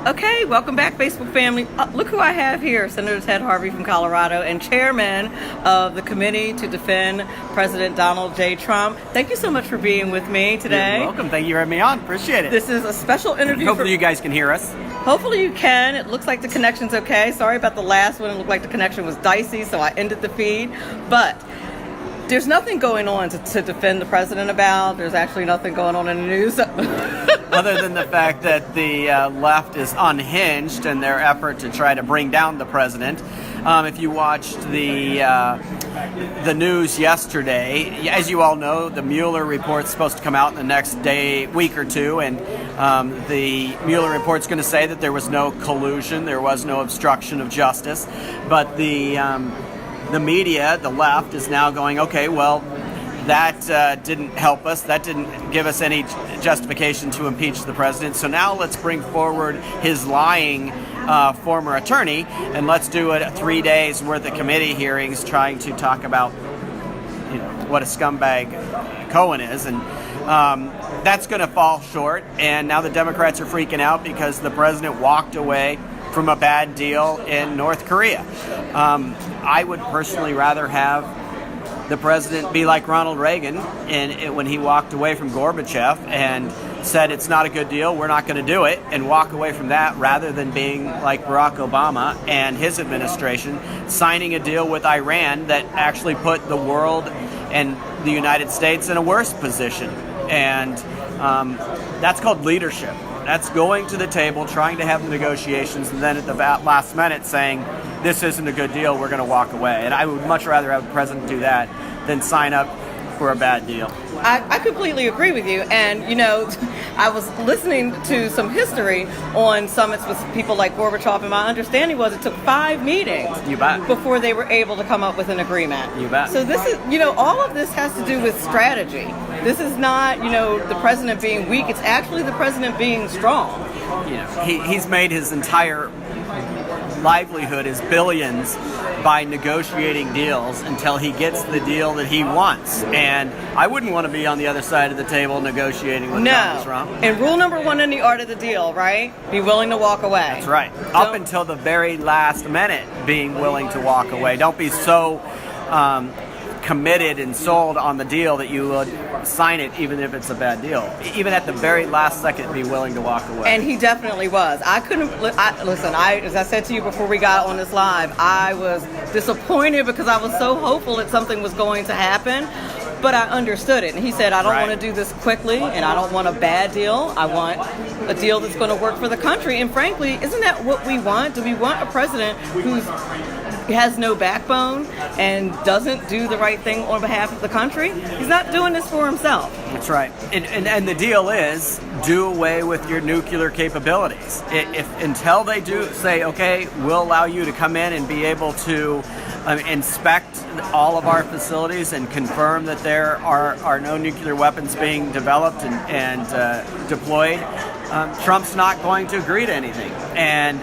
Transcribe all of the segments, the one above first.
Okay, welcome back, Facebook family. Look who I have here, Senator Ted Harvey from Colorado and chairman of the Committee to Defend President Donald J. Trump. Thank you so much for being with me today. You're welcome. Thank you for having me on. Appreciate it. This is a special interview. Hopefully you guys can hear us. Hopefully you can. It looks like the connection's okay. Sorry about the last one. It looked like the connection was dicey, so I ended the feed. But there's nothing going on to defend the president about. There's actually nothing going on in the news. Other than the fact that the left is unhinged in their effort to try to bring down the president. If you watched the news yesterday, as you all know, the Mueller report's supposed to come out in the next week or two, and the Mueller report's going to say that there was no collusion, there was no obstruction of justice, but the media, the left, is now going, okay, well, that didn't help us. That didn't give us any justification to impeach the president. So now let's bring forward his lying former attorney, and let's do a 3 days worth of committee hearings trying to talk about, what a scumbag Cohen is. And that's going to fall short. And now the Democrats are freaking out because the president walked away from a bad deal in North Korea. I would personally rather have the president be like Ronald Reagan when he walked away from Gorbachev and said it's not a good deal, we're not going to do it, and walk away from that, rather than being like Barack Obama and his administration signing a deal with Iran that actually put the world and the United States in a worse position. And that's called leadership. That's going to the table, trying to have the negotiations, and then at the last minute saying, this isn't a good deal, we're going to walk away. And I would much rather have the president do that than sign up for a bad deal. I completely agree with you. And, I was listening to some history on summits with people like Gorbachev, and my understanding was it took 5 meetings before they were able to come up with an agreement. You bet. So this is, all of this has to do with strategy. This is not, the president being weak. It's actually the president being strong. He's made his entire livelihood, his billions, by negotiating deals until he gets the deal that he wants. And I wouldn't want to be on the other side of the table negotiating with Donald Trump. And rule number 1 in the art of the deal, right? Be willing to walk away. That's right. Up until the very last minute, being willing to walk away. Don't be so committed and sold on the deal that you would sign it even if it's a bad deal. Even at the very last second, be willing to walk away. And he definitely was. Listen, as I said to you before we got on this live, I was disappointed because I was so hopeful that something was going to happen. But I understood it. And he said, I don't want to do this quickly, and I don't want a bad deal. I want a deal that's going to work for the country. And frankly, isn't that what we want? Do we want a president who has no backbone and doesn't do the right thing on behalf of the country? He's not doing this for himself. That's right. And the deal is, do away with your nuclear capabilities. Until they do say, okay, we'll allow you to come in and be able to inspect all of our facilities and confirm that there are no nuclear weapons being developed and deployed, Trump's not going to agree to anything. And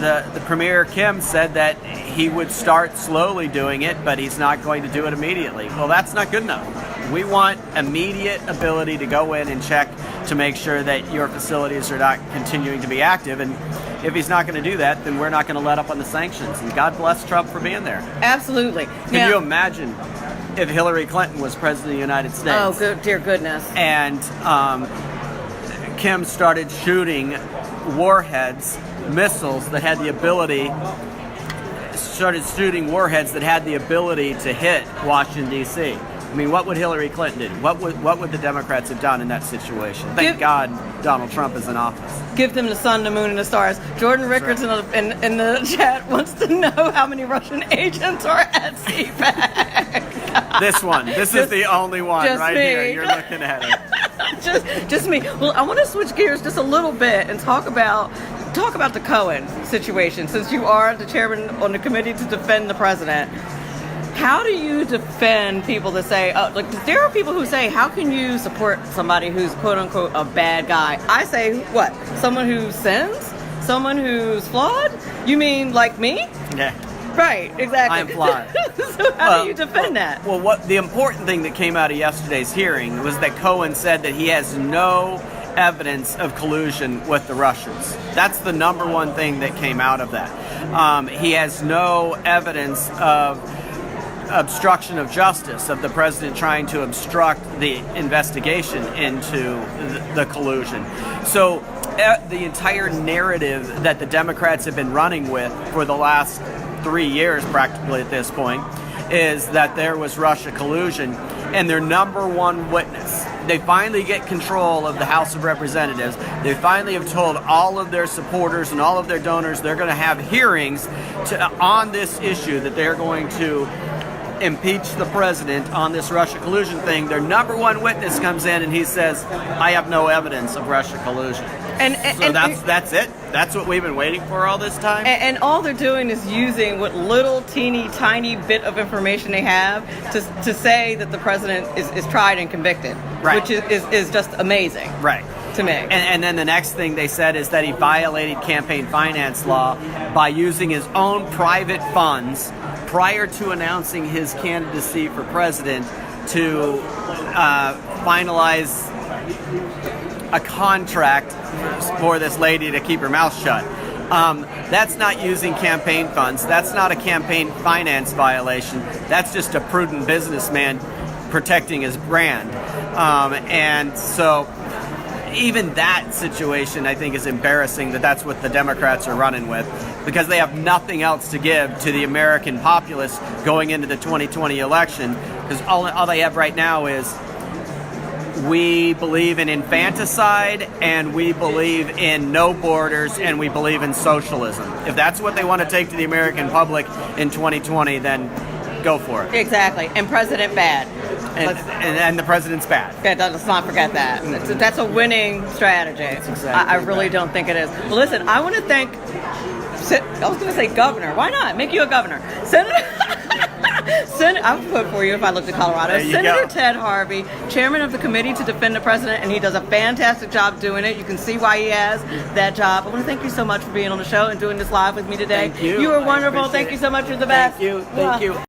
the Premier Kim said that he would start slowly doing it, but he's not going to do it immediately. Well, that's not good enough. We want immediate ability to go in and check to make sure that your facilities are not continuing to be active. And if he's not going to do that, then we're not going to let up on the sanctions. And God bless Trump for being there. Absolutely. Can you imagine if Hillary Clinton was president of the United States? Oh, dear goodness. And Kim started shooting warheads, missiles that had the ability, to hit Washington, D.C. I mean, what would Hillary Clinton do? What would the Democrats have done in that situation? Thank God Donald Trump is in office. Give them the sun, the moon, and the stars. Jordan Rickards in the chat wants to know how many Russian agents are at CPAC. This one. This is the only one right here. You're looking at it. just me. Well, I want to switch gears just a little bit and talk about the Cohen situation. Since you are the chairman on the committee to defend the president, how do you defend people that say, there are people who say, how can you support somebody who's quote unquote a bad guy? I say, what? Someone who sins? Someone who's flawed? You mean like me? Yeah. Right, exactly. I am flawed. So how do you defend that? Well, what the important thing that came out of yesterday's hearing was that Cohen said that he has no evidence of collusion with the Russians. That's the number one thing that came out of that. He has no evidence of obstruction of justice, of the president trying to obstruct the investigation into the collusion. So the entire narrative that the Democrats have been running with for the last 3 years, practically at this point, is that there was Russia collusion, and their number one witness, they finally get control of the House of Representatives. They finally have told all of their supporters and all of their donors they're going to have hearings on this issue, that they're going to impeach the president on this Russia collusion thing. Their number one witness comes in and he says, I have no evidence of Russia collusion. So that's it. That's what we've been waiting for all this time. And all they're doing is using what little teeny tiny bit of information they have to say that the president is tried and convicted, right. Which is just amazing, right, to me. And then the next thing they said is that he violated campaign finance law by using his own private funds prior to announcing his candidacy for president to finalize a contract for this lady to keep her mouth shut. That's not using campaign funds. That's not a campaign finance violation. That's just a prudent businessman protecting his brand. And so even that situation, I think, is embarrassing that that's what the Democrats are running with, because they have nothing else to give to the American populace going into the 2020 election, because all they have right now is, we believe in infanticide, and we believe in no borders, and we believe in socialism. If that's what they want to take to the American public in 2020, then go for it. Exactly. And President bad. And the president's bad. Yeah, let's not forget that. That's a winning strategy. That's exactly I really don't think it is. Well, listen, I want to thank, I was going to say governor. Why not? Make you a governor. Senator I would vote for you if I lived in Colorado. Senator Ted Harvey, chairman of the committee to defend the president, and he does a fantastic job doing it. You can see why he has that job. I want to thank you so much for being on the show and doing this live with me today. Thank you. You were wonderful. Thank you so much. You're the best. Thank you. Thank you.